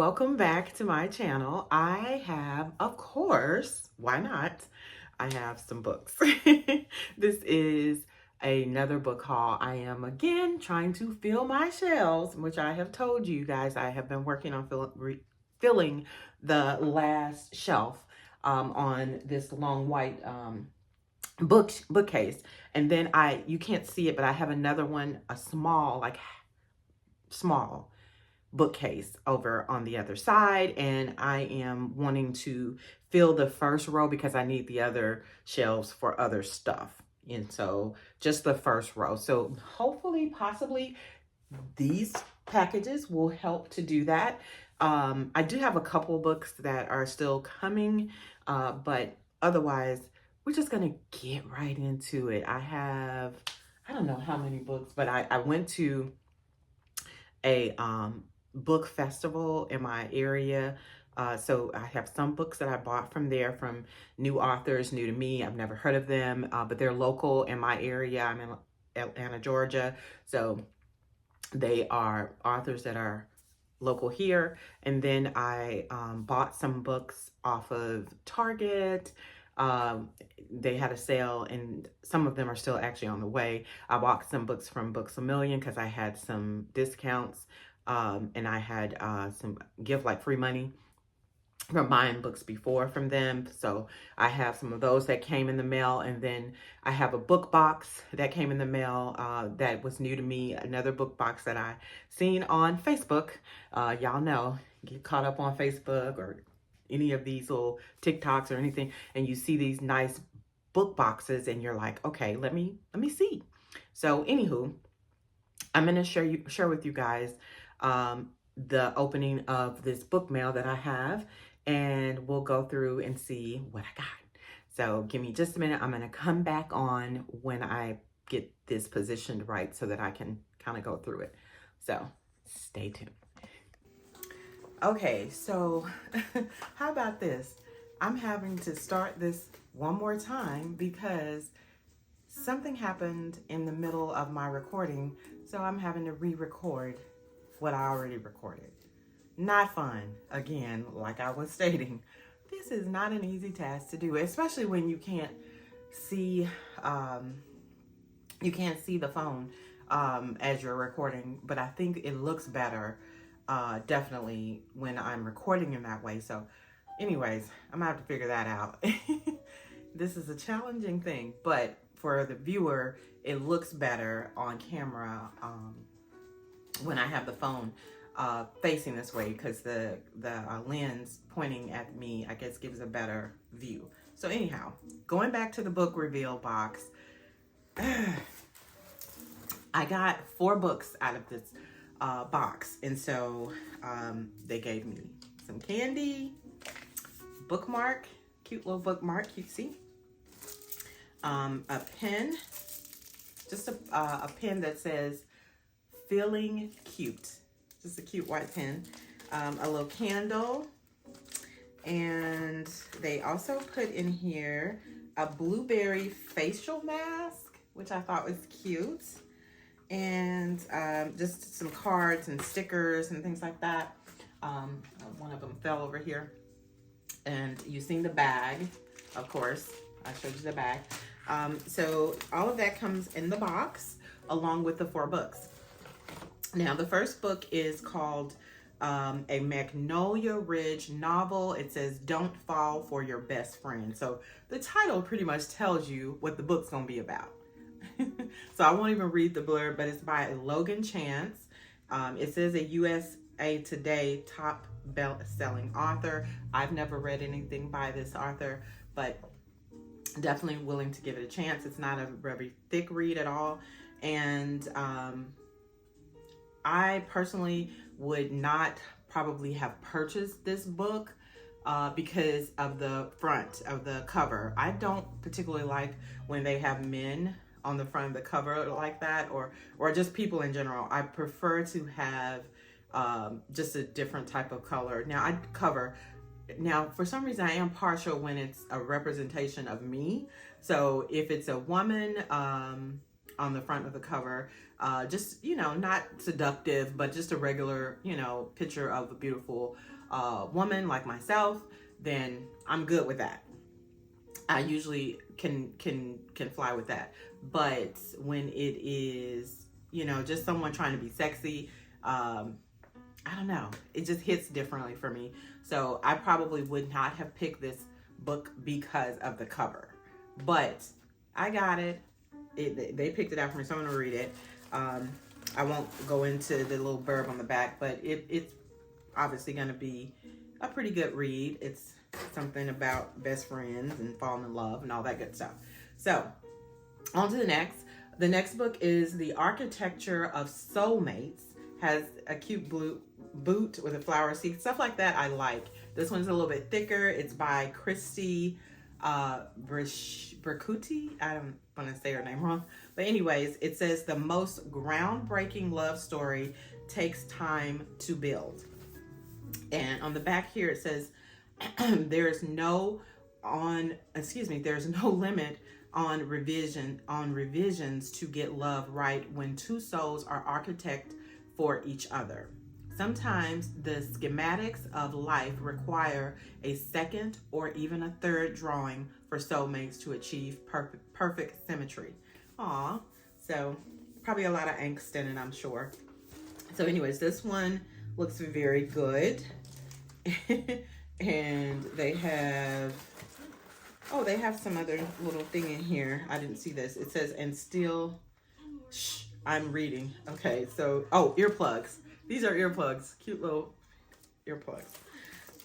welcome back to my channel. I have, of course, why not? I have some books. This is another book haul. I am again trying to fill my shelves, which I have told you guys I have been working on filling the last shelf on this long white bookcase. And then you can't see it, but I have another one, a small, like small bookcase over on the other side, and I am wanting to fill the first row because I need the other shelves for other stuff. And so just the first row. So hopefully, possibly these packages will help to do that. I do have a couple books that are still coming, but otherwise we're just gonna get right into it. I don't know how many books, but I went to a book festival in my area. So I have some books that I bought from there from new authors, new to me. I've never heard of them, but they're local in my area. I'm in Atlanta, Georgia. So they are authors that are local here. And then I bought some books off of Target. They had a sale and some of them are still actually on the way. I bought some books from Books A Million because I had some discounts. And I had some give like free money from buying books before from them. So I have some of those that came in the mail. And then I have a book box that came in the mail that was new to me. Another book box that I seen on Facebook. Y'all know, get caught up on Facebook or any of these little TikToks or anything, and you see these nice book boxes and you're like, okay, let me see. So anywho, I'm going to share with you guys the opening of this book mail that I have, and we'll go through and see what I got. So give me just a minute. I'm going to come back on when I get this positioned right so that I can kind of go through it. So stay tuned. Okay, so how about this? I'm having to start this one more time because something happened in the middle of my recording, so I'm having to re-record what I already recorded. Not fun. Again, like I was stating, this is not an easy task to do, especially when you can't see the phone as you're recording. But I think it looks better definitely when I'm recording in that way. So anyways, I'm gonna have to figure that out. This is a challenging thing, but for the viewer, it looks better on camera when I have the phone facing this way, because the lens pointing at me, I guess, gives a better view. So anyhow, going back to the book reveal box, I got 4 books out of this box, and so they gave me some candy, bookmark, cute little bookmark, cutesy, a pen, just a pen that says feeling cute, just a cute white pen, a little candle, and they also put in here a blueberry facial mask, which I thought was cute, and just some cards and stickers and things like that. One of them fell over here, and you've seen the bag, of course. I showed you the bag. So all of that comes in the box along with the 4 books. Now, the first book is called a Magnolia Ridge novel. It says, Don't Fall for Your Best Friend. So the title pretty much tells you what the book's gonna be about. So I won't even read the blurb, but it's by Logan Chance. It says a USA Today top best-selling author. I've never read anything by this author, but definitely willing to give it a chance. It's not a very thick read at all. And I personally would not probably have purchased this book because of the front of the cover. I don't particularly like when they have men on the front of the cover like that, or just people in general. I prefer to have just a different type of color. Now, for some reason, I am partial when it's a representation of me. So if it's a woman on the front of the cover, just, not seductive, but just a regular, picture of a beautiful woman like myself, then I'm good with that. I usually can fly with that. But when it is, you know, just someone trying to be sexy, I don't know, it just hits differently for me. So I probably would not have picked this book because of the cover, but I got it. They picked it out for me, so I'm gonna read it. I won't go into the little blurb on the back, but it's obviously gonna be a pretty good read. It's something about best friends and falling in love and all that good stuff. So on to the next. The next book is The Architecture of Soulmates. Has a cute blue boot with a flower seat, stuff like that I like. This one's a little bit thicker. It's by Christy Bercuti. I don't want to say her name wrong. But anyways, it says the most groundbreaking love story takes time to build. And on the back here it says there's no limit on revisions to get love right when two souls are architect for each other. Sometimes the schematics of life require a second or even a third drawing for soulmates to achieve perfect symmetry. Aw, so probably a lot of angst in it, I'm sure. So anyways, this one looks very good. And they have some other little thing in here. I didn't see this. It says, and still, I'm reading. Okay, so, earplugs. These are earplugs. Cute little earplugs.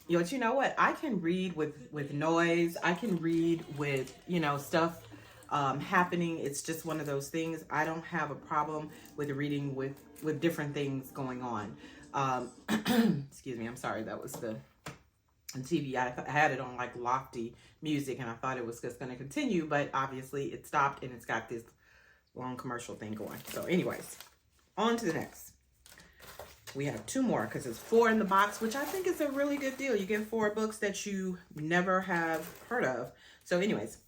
But you know what? I can read with noise. I can read with, stuff happening. It's just one of those things. I don't have a problem with reading with different things going on. Excuse me. I'm sorry. That was the TV. I had it on like lofty music and I thought it was just going to continue, but obviously it stopped and it's got this long commercial thing going. So anyways, on to the next. We have two more because it's 4 in the box, which I think is a really good deal. You get 4 books that you never have heard of. So anyways,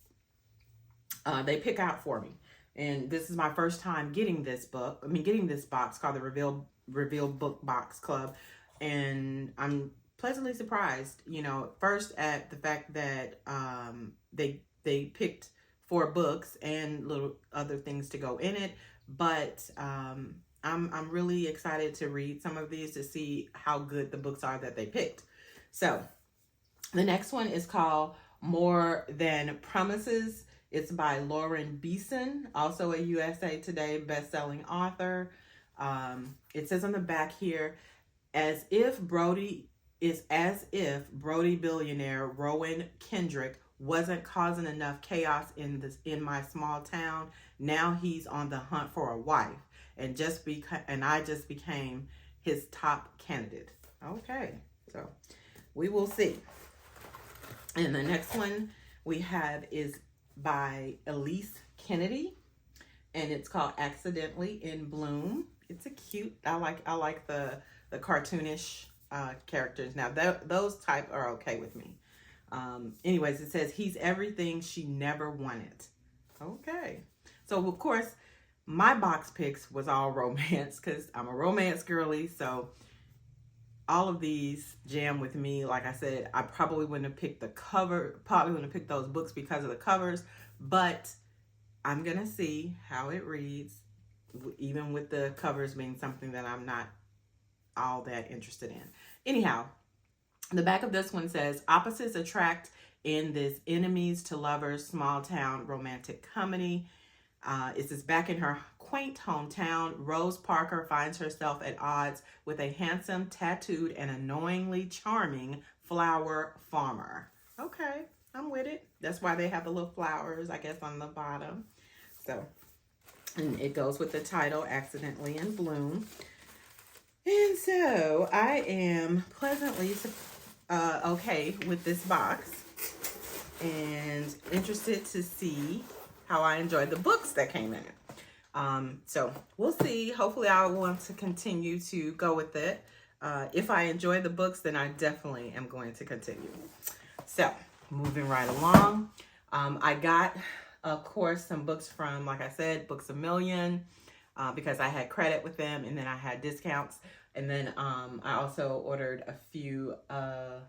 they pick out for me. And this is my first time getting this box called the Reveal Book Box Club. And I'm pleasantly surprised, first at the fact that they picked 4 books and little other things to go in it. But I'm really excited to read some of these to see how good the books are that they picked. So the next one is called More Than Promises. It's by Lauren Beeson, also a USA Today best-selling author. It says on the back here, as if Brody billionaire Rowan Kendrick wasn't causing enough chaos in my small town. Now he's on the hunt for a wife, and I just became his top candidate. Okay, so we will see. And the next one we have is by Elise Kennedy, and it's called Accidentally in Bloom. It's a cute. I like the cartoonish characters. Now those type are okay with me. Anyways, it says he's everything she never wanted. Okay, so of course my box picks was all romance because I'm a romance girly. So all of these jam with me. Like I said, I probably wouldn't have picked those books because of the covers, but I'm gonna see how it reads, even with the covers being something that I'm not all that interested in. Anyhow, the back of this one says opposites attract in this enemies to lovers small town romantic comedy. It says back in her quaint hometown, Rose Parker finds herself at odds with a handsome, tattooed, and annoyingly charming flower farmer. Okay, I'm with it. That's why they have the little flowers, I guess, on the bottom. So, and it goes with the title, Accidentally in Bloom. And so I am pleasantly okay with this box and interested to see how I enjoyed the books that came in it. So we'll see. Hopefully I want to continue to go with it. If I enjoy the books, then I definitely am going to continue. So moving right along. I got, of course, some books from, like I said, Books A Million, because I had credit with them and then I had discounts. And then I also ordered a few or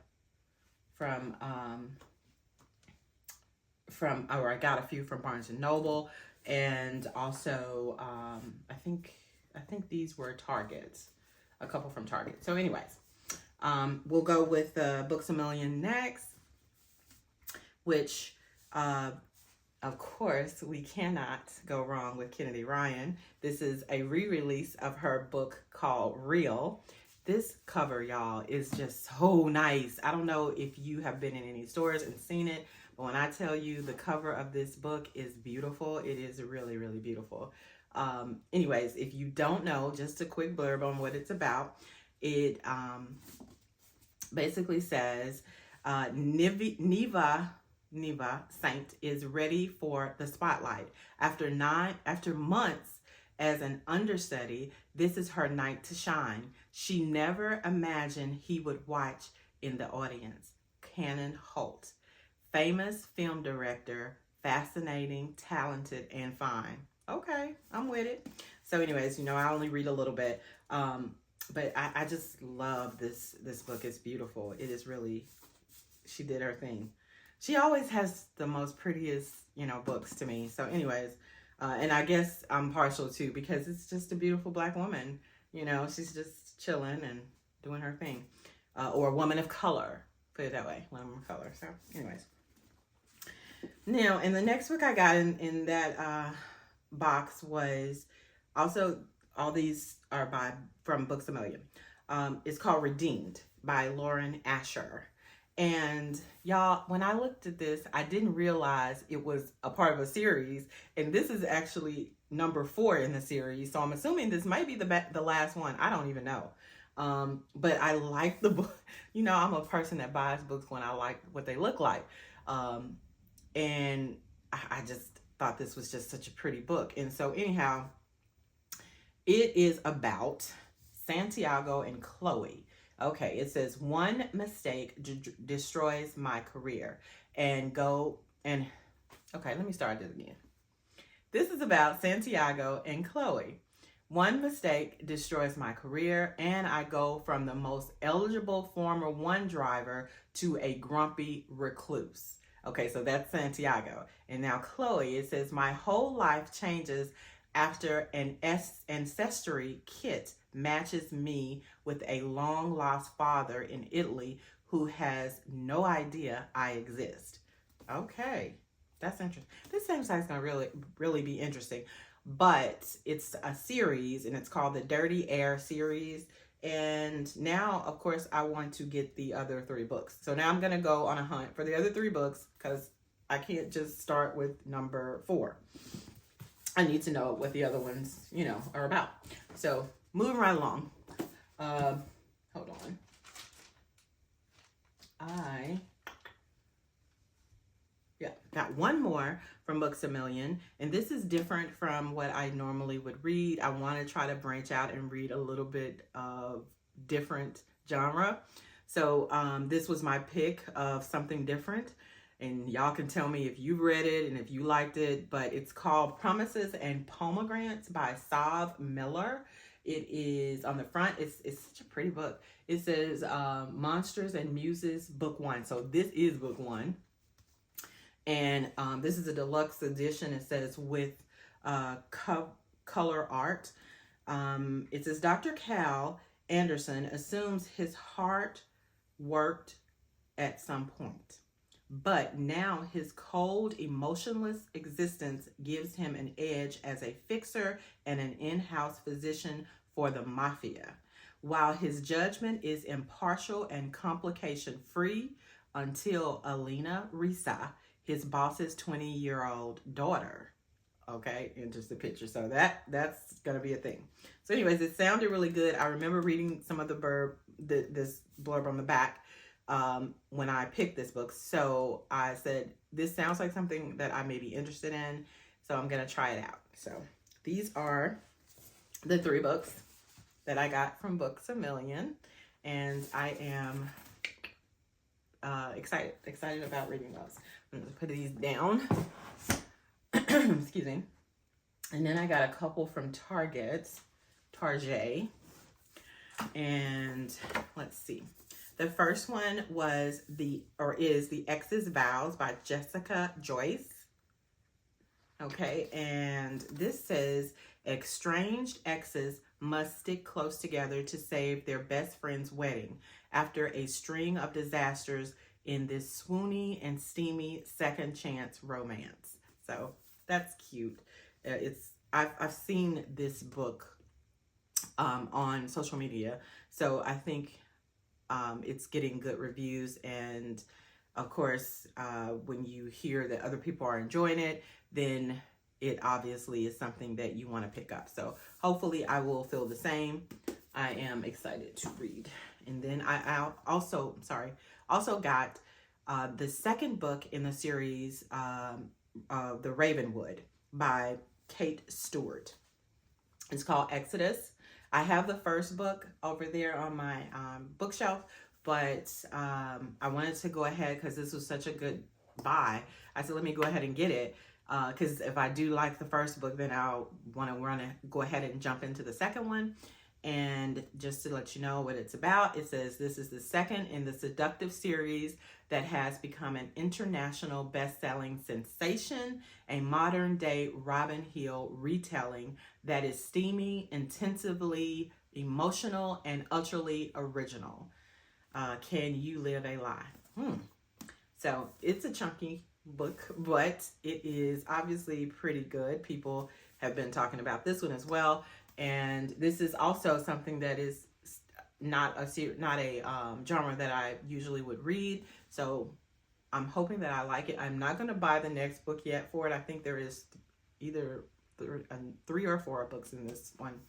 I got a few from Barnes and Noble, and also I think these were Targets, a couple from Target. So anyways, we'll go with Books A Million next, which of course we cannot go wrong with Kennedy Ryan. This is a re-release of her book called Real. This cover, y'all, is just so nice. I don't know if you have been in any stores and seen it, but when I tell you the cover of this book is beautiful, it is really, really beautiful. Anyways, if you don't know, just a quick blurb on what it's about. It basically says Neva Saint is ready for the spotlight. After months as an understudy, this is her night to shine. She never imagined he would watch in the audience. Cannon Holt, famous film director, fascinating, talented, and fine. Okay, I'm with it. So anyways, I only read a little bit, but I just love this book. It's beautiful. It is really, she did her thing. She always has the most prettiest, books to me. So anyways, and I guess I'm partial too, because it's just a beautiful Black woman. She's just chilling and doing her thing. Or a woman of color, put it that way, woman of color. So anyways. Now, and the next book I got in that box was also, all these are from Books A Million. It's called Redeemed by Lauren Asher. And y'all, when I looked at this, I didn't realize it was a part of a series. And this is actually number 4 in the series. So I'm assuming this might be the last one. I don't even know. But I like the book. I'm a person that buys books when I like what they look like. And I just thought this was just such a pretty book. And so anyhow, it is about Santiago and Chloe. Okay, it says, one mistake destroys my career. Okay, let me start this again. This is about Santiago and Chloe. One mistake destroys my career, and I go from the most eligible Formula 1 driver to a grumpy recluse. Okay, so that's Santiago. And now Chloe, it says, my whole life changes after an ancestry kit matches me with a long-lost father in Italy who has no idea I exist. Okay, that's interesting. This seems like it's going to really, really be interesting. But it's a series, and it's called the Dirty Air series. And now, of course, I want to get the other 3 books. So now I'm going to go on a hunt for the other 3 books, because I can't just start with number 4. I need to know what the other ones, are about. So moving right along. Hold on. Got one more from Books A Million, and this is different from what I normally would read. I want to try to branch out and read a little bit of different genre. So this was my pick of something different, and y'all can tell me if you read it and if you liked it, but it's called Promises and Pomegranates by Sav Miller. It is on the front. It's such a pretty book. It says Monsters and Muses, Book 1. So this is Book 1. And this is a deluxe edition. It says with color art. It says Dr. Cal Anderson assumes his heart worked at some point, but now his cold, emotionless existence gives him an edge as a fixer and an in-house physician for the mafia, while his judgment is impartial and complication-free until Alina Risa, his boss's 20-year-old daughter. Okay, and just a picture. So that's gonna be a thing. So anyways, it sounded really good. I remember reading some of this blurb on the back when I picked this book. So I said, this sounds like something that I may be interested in. So I'm gonna try it out. So these are the 3 books that I got from Books A Million, and I am excited about reading those. I'm gonna put these down. Excuse me. And then I got a couple from Target. And let's see. The first one was is The Ex's Vows by Jessica Joyce. Okay, and this says estranged exes must stick close together to save their best friend's wedding after a string of disasters in this swoony and steamy second chance romance. So that's cute. I've seen this book on social media, so I think it's getting good reviews, and of course when you hear that other people are enjoying it, then it obviously is something that you want to pick up. So hopefully I will feel the same. I am excited to read. And then I also got the second book in the series, The Ravenwood by Kate Stewart. It's called Exodus. I have the first book over there on my bookshelf, but I wanted to go ahead because this was such a good buy. I said, let me go ahead and get it. Because if I do like the first book, then I'll want to go ahead and jump into the second one. And just to let you know what it's about, it says this is the second in the seductive series that has become an international best-selling sensation, a modern-day Robin Hill retelling that is steamy, intensively emotional, and utterly original. Can you live a lie? So it's a chunky book, but it is obviously pretty good. People have been talking about this one as well, and this is also something that is not a genre that I usually would read. So I'm hoping that I like it. I'm not going to buy the next book yet for it. I think there is either 3 or 4 books in this one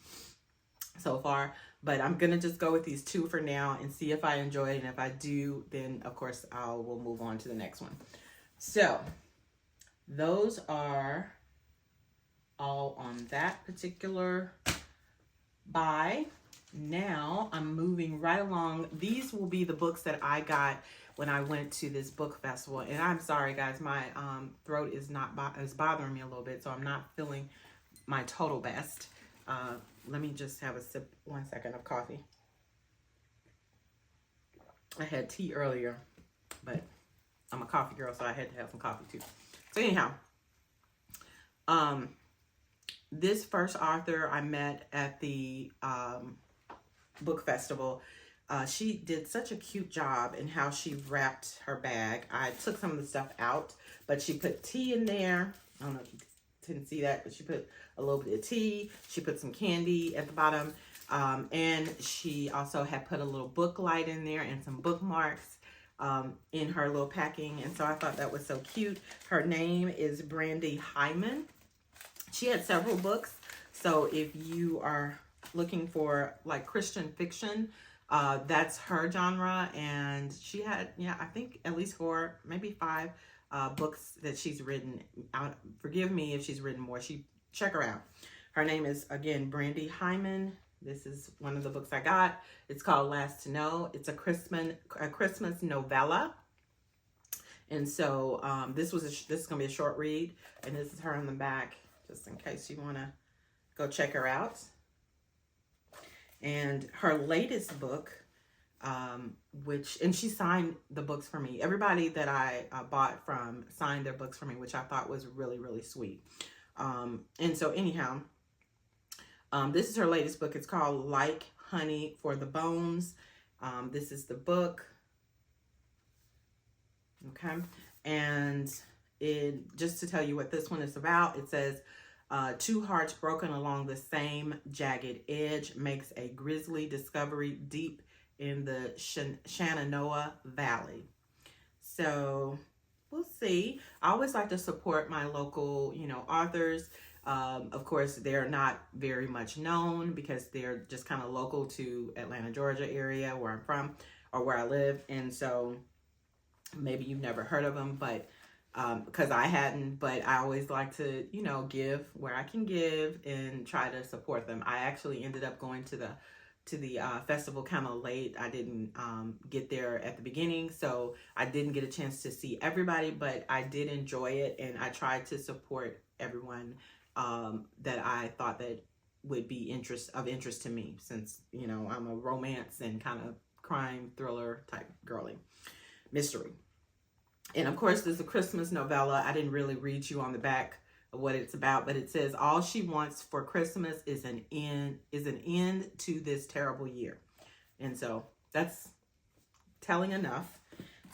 so far, but I'm gonna just go with these 2 for now and see if I enjoy it, and if I do, then of course we'll move on to the next one. So those are all on that particular buy. Now I'm moving right along. These will be the books that I got when I went to this book festival, and I'm sorry guys, my throat is bothering me a little bit, so I'm not feeling my total best. Let me just have a sip, 1 second, of coffee. I had tea earlier, but I'm a coffee girl, so I had to have some coffee too. So anyhow, this first author I met at the book festival. She did such a cute job in how she wrapped her bag. I took some of the stuff out, but she put tea in there. I don't know if you didn't see that, but she put a little bit of tea. She put some candy at the bottom. And she also had put a little book light in there and some bookmarks in her little packing. And so I thought that was so cute. Her name is Brandy Hyman. She had several books. So if you are looking for like Christian fiction, that's her genre. And she had, I think at least 4, maybe 5 books that she's written. Forgive me if she's written more. Check her out. Her name is, again, Brandy Hyman. This is one of the books I got. It's called Last to Know. It's a Christmas novella. And so this is gonna be a short read, and this is her on the back, just in case you want to go check her out. And her latest book, and she signed the books for me. Everybody that I bought from signed their books for me, which I thought was really, really sweet. And so anyhow, this is her latest book. It's called Like Honey for the Bones. This is the book. Okay. And just to tell you what this one is about, it says, 2 hearts broken along the same jagged edge makes a grisly discovery deep in the Shenandoah Valley. So we'll see. I always like to support my local, authors. Of course, they're not very much known because they're just kind of local to Atlanta, Georgia area where I'm from or where I live. And so maybe you've never heard of them, but because I hadn't, but I always like to, give where I can give and try to support them. I actually ended up going to the festival kind of late. I didn't get there at the beginning, so I didn't get a chance to see everybody, but I did enjoy it, and I tried to support everyone that I thought that would be of interest to me, since, you know, I'm a romance and kind of crime thriller type girly. Mystery. And of course, there's a Christmas novella. I didn't really read you on the back of what it's about, but it says all she wants for Christmas is an end to this terrible year. And so that's telling enough.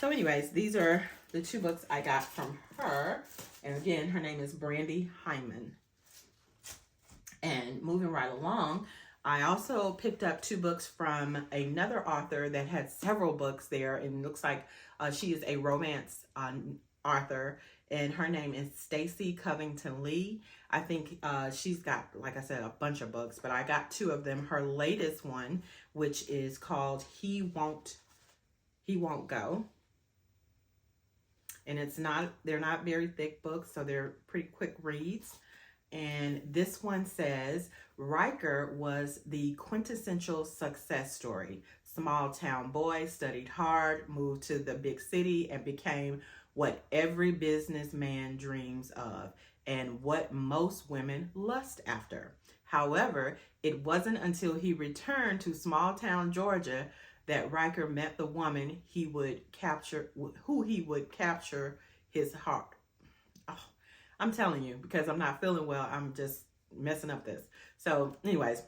So anyways, these are the 2 books I got from her. And again, her name is Brandy Hyman. And moving right along, I also picked up 2 books from another author that had several books there. And it looks like she is a romance author. And her name is Stacy Covington Lee. I think she's got, like I said, a bunch of books. But I got 2 of them. Her latest one, which is called He Won't Go. And they're not very thick books, so they're pretty quick reads. And this one says, Riker was the quintessential success story. Small town boy, studied hard, moved to the big city, and became what every businessman dreams of, and what most women lust after. However, it wasn't until he returned to small town Georgia that Riker met the woman who he would capture his heart. Oh, I'm telling you, because I'm not feeling well, I'm just messing up this. So anyways,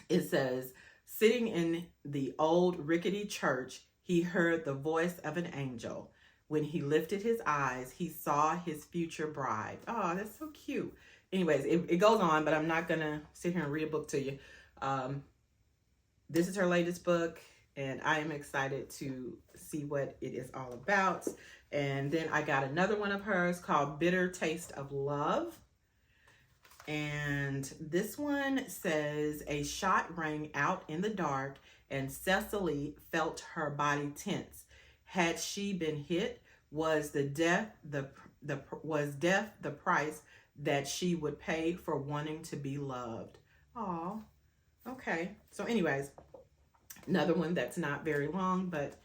it says, sitting in the old rickety church, he heard the voice of an angel. When he lifted his eyes, he saw his future bride. Oh, that's so cute. Anyways, it goes on, but I'm not going to sit here and read a book to you. This is her latest book, and I am excited to see what it is all about. And then I got another one of hers called Bitter Taste of Love. And this one says, a shot rang out in the dark and Cecily felt her body tense. Had she been hit? Was death the price that she would pay for wanting to be loved? Oh, okay. So anyways, another one that's not very long, but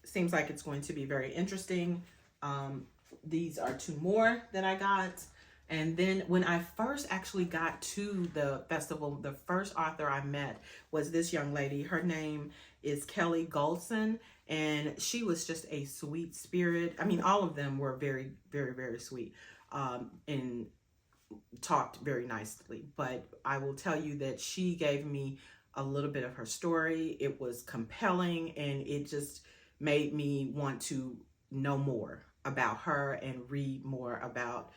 seems like it's going to be very interesting. These are 2 more that I got. And then when I first actually got to the festival, the first author I met was this young lady. Her name is Kelly Golson, and she was just a sweet spirit. I mean, all of them were very, very, very sweet, and talked very nicely. But I will tell you that she gave me a little bit of her story. It was compelling, and it just made me want to know more about her and read more about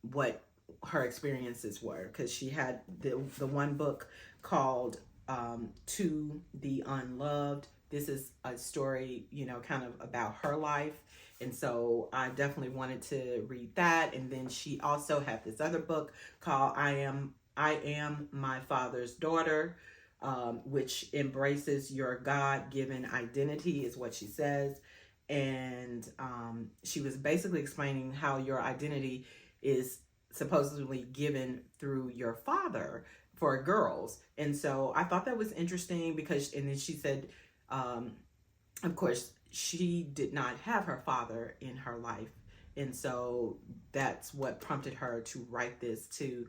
what her experiences were, because she had the one book called To the Unloved. This is a story, you know, kind of about her life, and so I definitely wanted to read that. And then she also had this other book called I Am My Father's Daughter, which embraces your God-given identity, is what she says. And she was basically explaining how your identity is supposedly given through your father for girls. And so I thought that was interesting because, and then she said, of course, she did not have her father in her life. And so that's what prompted her to write this to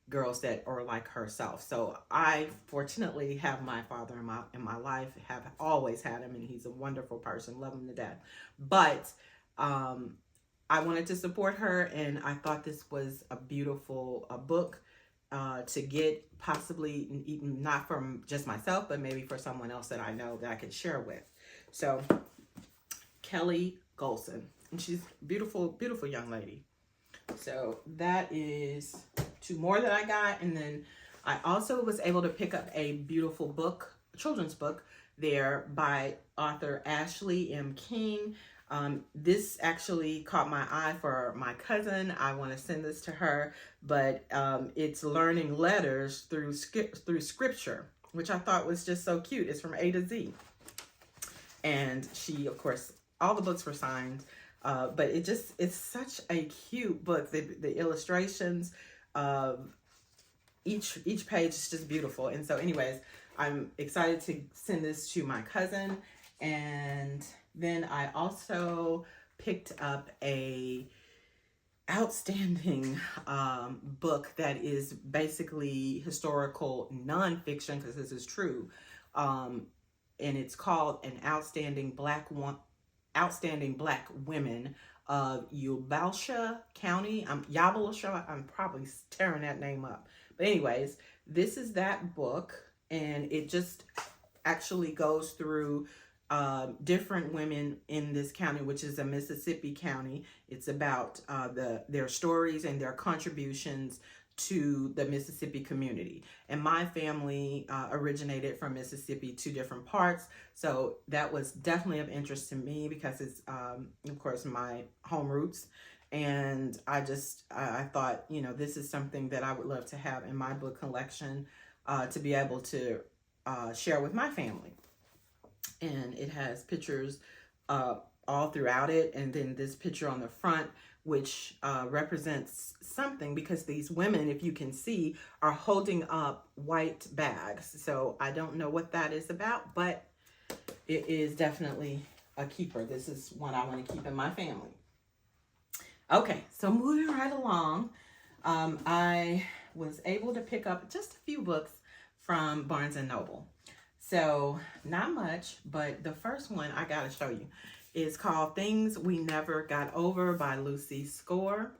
girls that are like herself. So I fortunately have my father in my life, have always had him, and he's a wonderful person, love him to death. But I wanted to support her, and I thought this was a beautiful book to get, possibly even not from just myself, but maybe for someone else that I know that I could share with. So Kelly Golson, and she's beautiful, beautiful young lady. So that is 2 more that I got. And then I also was able to pick up a beautiful book, children's book there by author Ashley M. King. This actually caught my eye for my cousin. I want to send this to her, but it's learning letters through scripture, which I thought was just so cute. It's from A to Z. And she, of course, all the books were signed. But it's such a cute book. The illustrations of each page is just beautiful. And so anyways, I'm excited to send this to my cousin. And then I also picked up a outstanding book that is basically historical nonfiction, because this is true. And it's called An Outstanding Black Women of Ubalsha County. I'm probably tearing that name up. But anyways, this is that book, and it just actually goes through different women in this county, which is a Mississippi county. It's about their stories and their contributions to the Mississippi community. And my family originated from Mississippi, 2 different parts. So that was definitely of interest to me because it's, of course, my home roots. And I thought, this is something that I would love to have in my book collection to be able to share with my family. And it has pictures all throughout it. And then this picture on the front, which represents something, because these women, if you can see, are holding up white bags. So I don't know what that is about, but it is definitely a keeper. This is one I want to keep in my family. Okay, so moving right along, I was able to pick up just a few books from Barnes & Noble. So not much, but the first one I got to show you is called Things We Never Got Over by Lucy Score.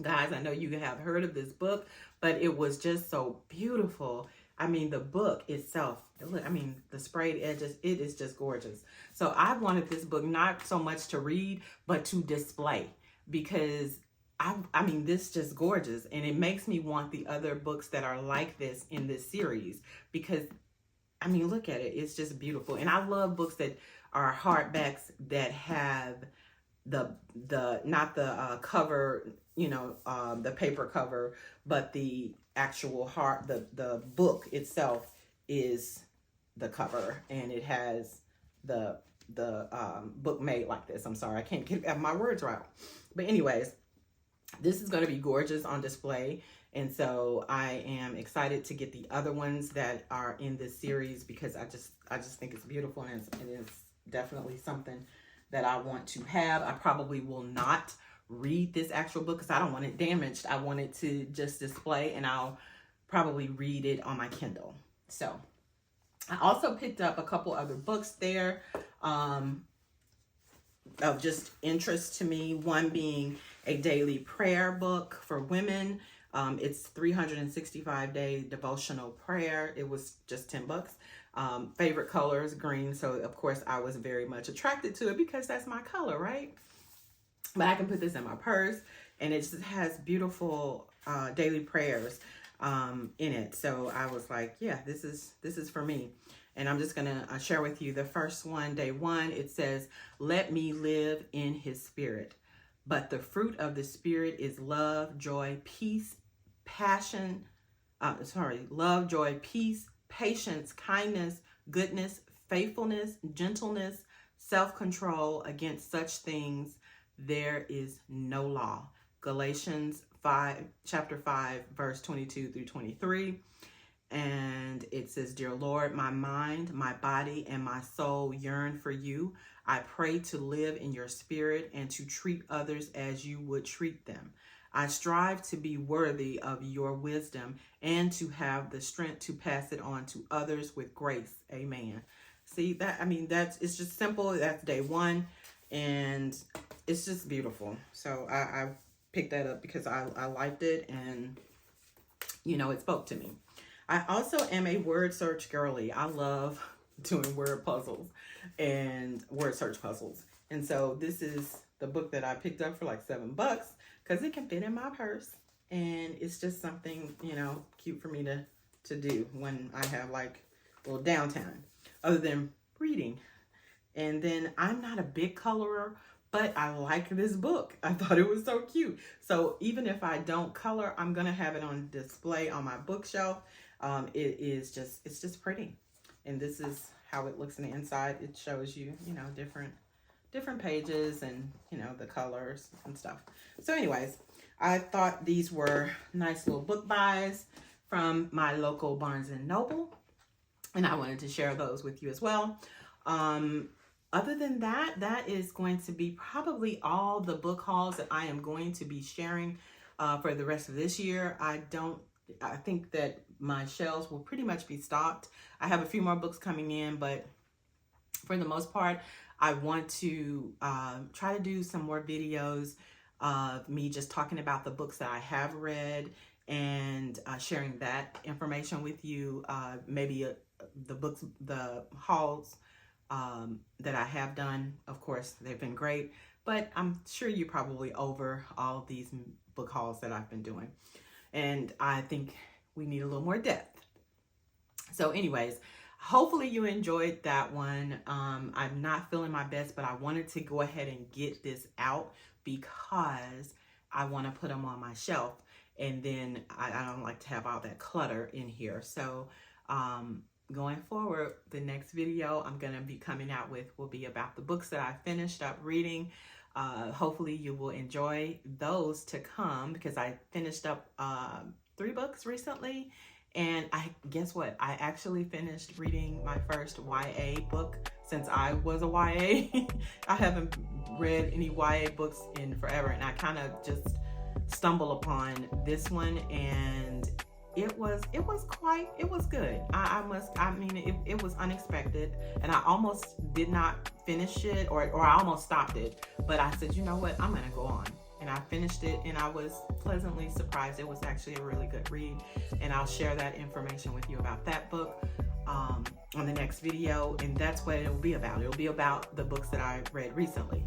Guys, I know you have heard of this book, but it was just so beautiful. I mean, the book itself, the sprayed edges, it is just gorgeous. So I wanted this book not so much to read, but to display, because I mean, this is just gorgeous. And it makes me want the other books that are like this in this series, because I mean, look at it. It's just beautiful. And I love books that are hardbacks that have not the cover, the paper cover, but the actual the book itself is the cover, and it has the book made like this. I'm sorry, I can't get my words right. But anyways, this is going to be gorgeous on display. And so I am excited to get the other ones that are in this series, because I just think it's beautiful, and it is definitely something that I want to have. I probably will not read this actual book because I don't want it damaged. I want it to just display, and I'll probably read it on my Kindle. So I also picked up a couple other books there of just interest to me. One being a daily prayer book for women. It's 365-day devotional prayer. It was just $10. Favorite color is green. So of course I was very much attracted to it because that's my color, right? But I can put this in my purse, and it just has beautiful daily prayers in it. So I was like, yeah, this is for me. And I'm just gonna share with you the first one, day 1. It says, "Let me live in his spirit. But the fruit of the spirit is love, joy, peace, love, joy, peace, patience, kindness, goodness, faithfulness, gentleness, self-control. Against such things there is no law." Galatians chapter 5, verse 22 through 23. And it says, "Dear Lord, my mind, my body, and my soul yearn for you. I pray to live in your spirit and to treat others as you would treat them. I strive to be worthy of your wisdom and to have the strength to pass it on to others with grace. Amen." See that? I mean, it's just simple. That's day 1, and it's just beautiful. So I picked that up because I liked it, and it spoke to me. I also am a word search girly. I love doing word puzzles and word search puzzles. And so this is the book that I picked up for like $7 because it can fit in my purse, and it's just something, cute for me to do when I have like a little downtime other than reading. And then I'm not a big colorer, but I like this book. I thought it was so cute. So even if I don't color, I'm going to have it on display on my bookshelf. It's just pretty. And this is how it looks on the inside. It shows you, different pages and, the colors and stuff. So anyways, I thought these were nice little book buys from my local Barnes & Noble. And I wanted to share those with you as well. Other than that, that is going to be probably all the book hauls that I am going to be sharing for the rest of this year. I think that my shelves will pretty much be stocked. I have a few more books coming in, but for the most part, I want to try to do some more videos of me just talking about the books that I have read and sharing that information with you. Maybe the books, the hauls that I have done. Of course, they've been great, but I'm sure you're probably over all these book hauls that I've been doing. And I think we need a little more depth. So anyways, hopefully you enjoyed that one. I'm not feeling my best, but I wanted to go ahead and get this out because I want to put them on my shelf. And then I don't like to have all that clutter in here. So going forward, the next video I'm going to be coming out with will be about the books that I finished up reading. Hopefully you will enjoy those to come, because I finished up 3 books recently. And guess what? I actually finished reading my first YA book since I was a YA. I haven't read any YA books in forever, and I kind of just stumbled upon this one, and it was good. It was unexpected, and I almost did not finish it, or I almost stopped it, but I said, you know what, I'm gonna go on. And I finished it, and I was pleasantly surprised. It was actually a really good read, and I'll share that information with you about that book on the next video, and that's what it will be about. It'll be about the books that I read recently.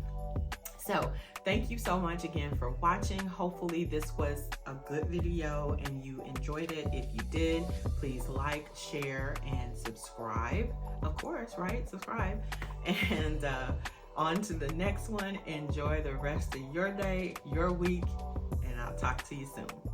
So thank you so much again for watching. Hopefully this was a good video and you enjoyed it. If you did, please like, share, and subscribe. Of course, right? Subscribe. And on to the next one. Enjoy the rest of your day, your week, and I'll talk to you soon.